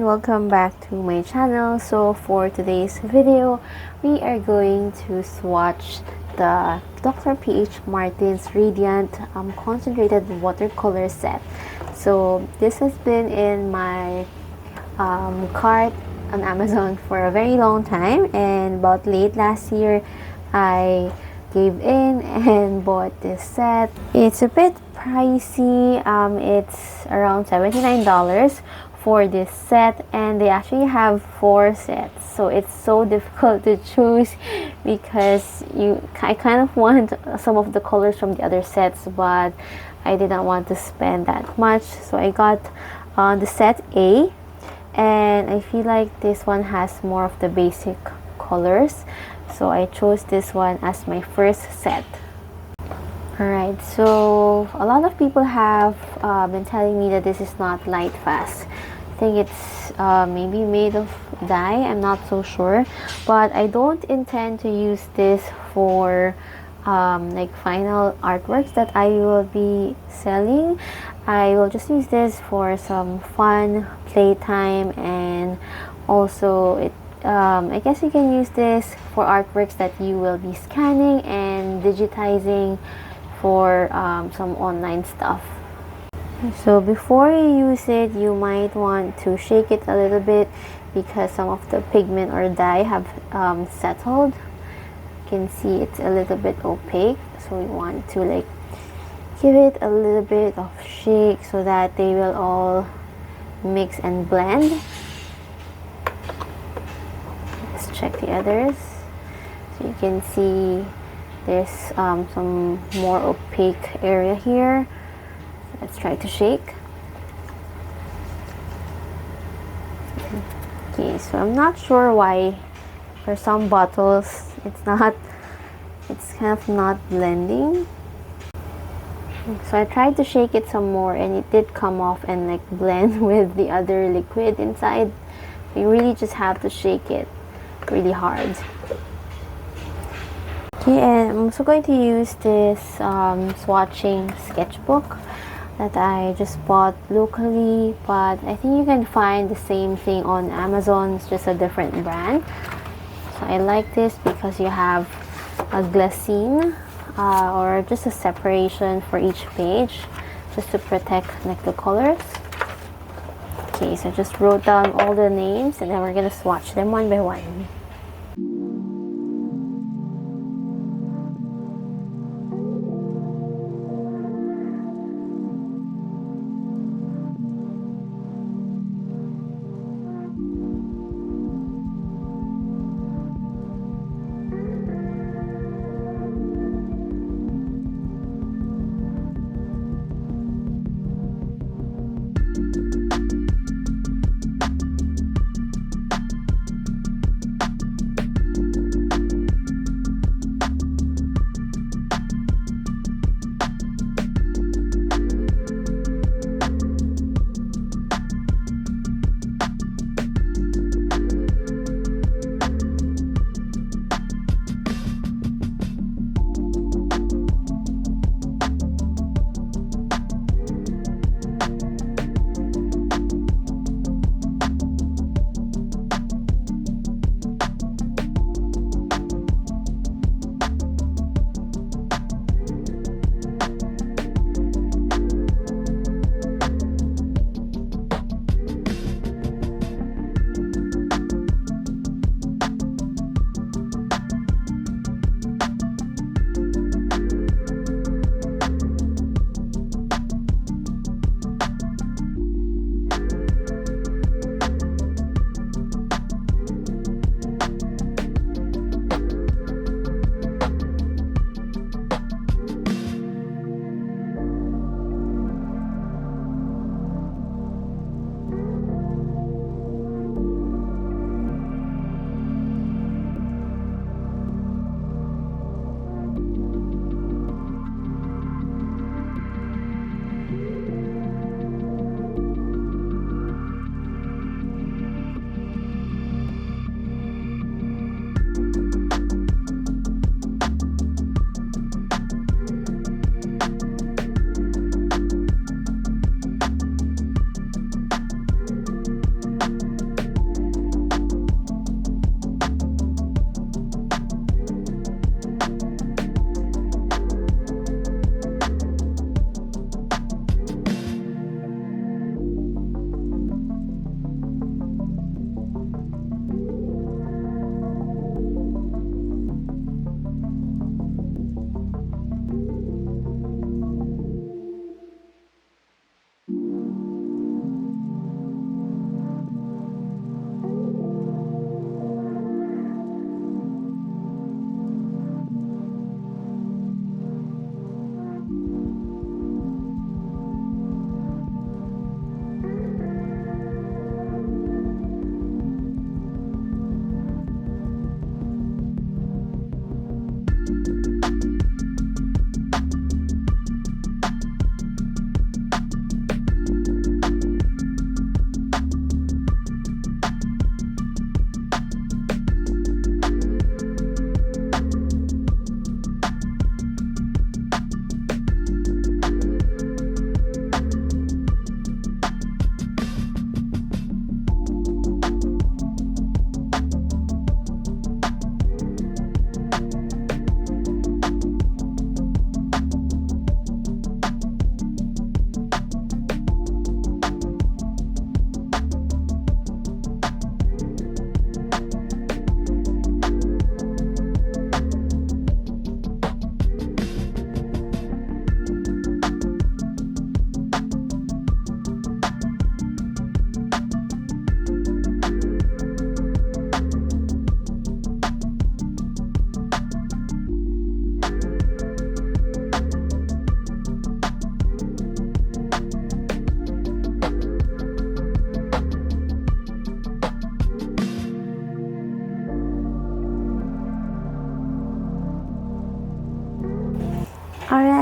welcome back to my channel. So for today's video, we are going to swatch the Dr. P.H. Martin's Radiant concentrated watercolor set. So this has been in my cart on Amazon for a very long time, and about late last year I gave in and bought this set. It's a bit pricey. It's around $79 for this set, and they actually have 4 sets, so it's so difficult to choose because I kind of want some of the colors from the other sets, but I didn't want to spend that much, so I got the set A, and I feel like this one has more of the basic colors, so I chose this one as my first set. Alright, so a lot of people have been telling me that this is not light fast. I think it's maybe made of dye, I'm not so sure, but I don't intend to use this for like final artworks that I will be selling. I will just use this for some fun playtime, and also I guess you can use this for artworks that you will be scanning and digitizing for some online stuff. So before you use it, you might want to shake it a little bit because some of the pigment or dye have settled. You can see it's a little bit opaque, so we want to like give it a little bit of shake so that they will all mix and blend. Let's check the others. So you can see there's some more opaque area here. Let's try to shake. Okay, so I'm not sure why for some bottles it's kind of not blending. So I tried to shake it some more and it did come off and like blend with the other liquid inside. You really just have to shake it really hard. Okay, and I'm also going to use this swatching sketchbook that I just bought locally, but I think you can find the same thing on Amazon. It's just a different brand. So I like this because you have a glazine or just a separation for each page, just to protect like the colors. Okay, so I just wrote down all the names and then we're gonna swatch them one by one.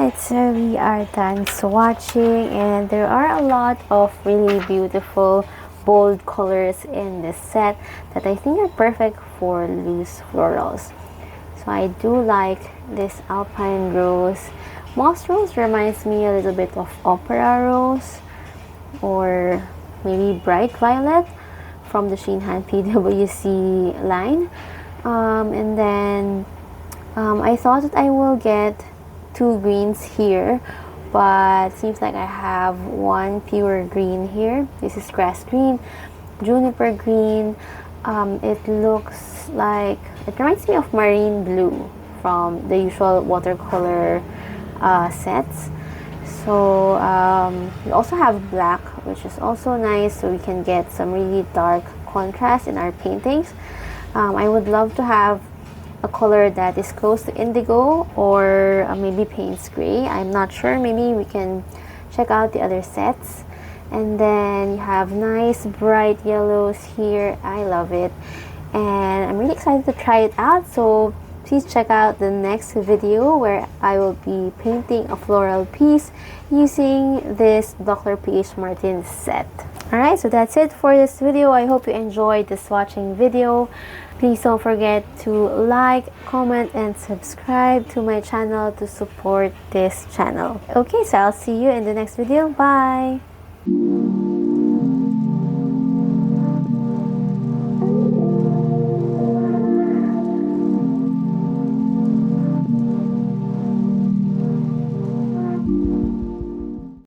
Alright, so we are done swatching, and there are a lot of really beautiful bold colors in this set that I think are perfect for loose florals. So I do like this alpine rose. Moss rose reminds me a little bit of opera rose, or maybe bright violet from the Shinhan PWC line. And then I thought that I will get two greens here, but seems like I have one pure green here. This is grass green, juniper green. It looks like, it reminds me of marine blue from the usual watercolor sets. So we also have black, which is also nice, so we can get some really dark contrast in our paintings. I would love to have a color that is close to indigo, or maybe Payne's gray. I'm not sure. Maybe we can check out the other sets. And then you have nice bright yellows here. I love it, and I'm really excited to try it out. So please check out the next video where I will be painting a floral piece using this Dr. P.H. Martin set. Alright, so that's it for this video. I hope you enjoyed the swatching video. Please don't forget to like, comment, and subscribe to my channel to support this channel. Okay, so I'll see you in the next video. Bye!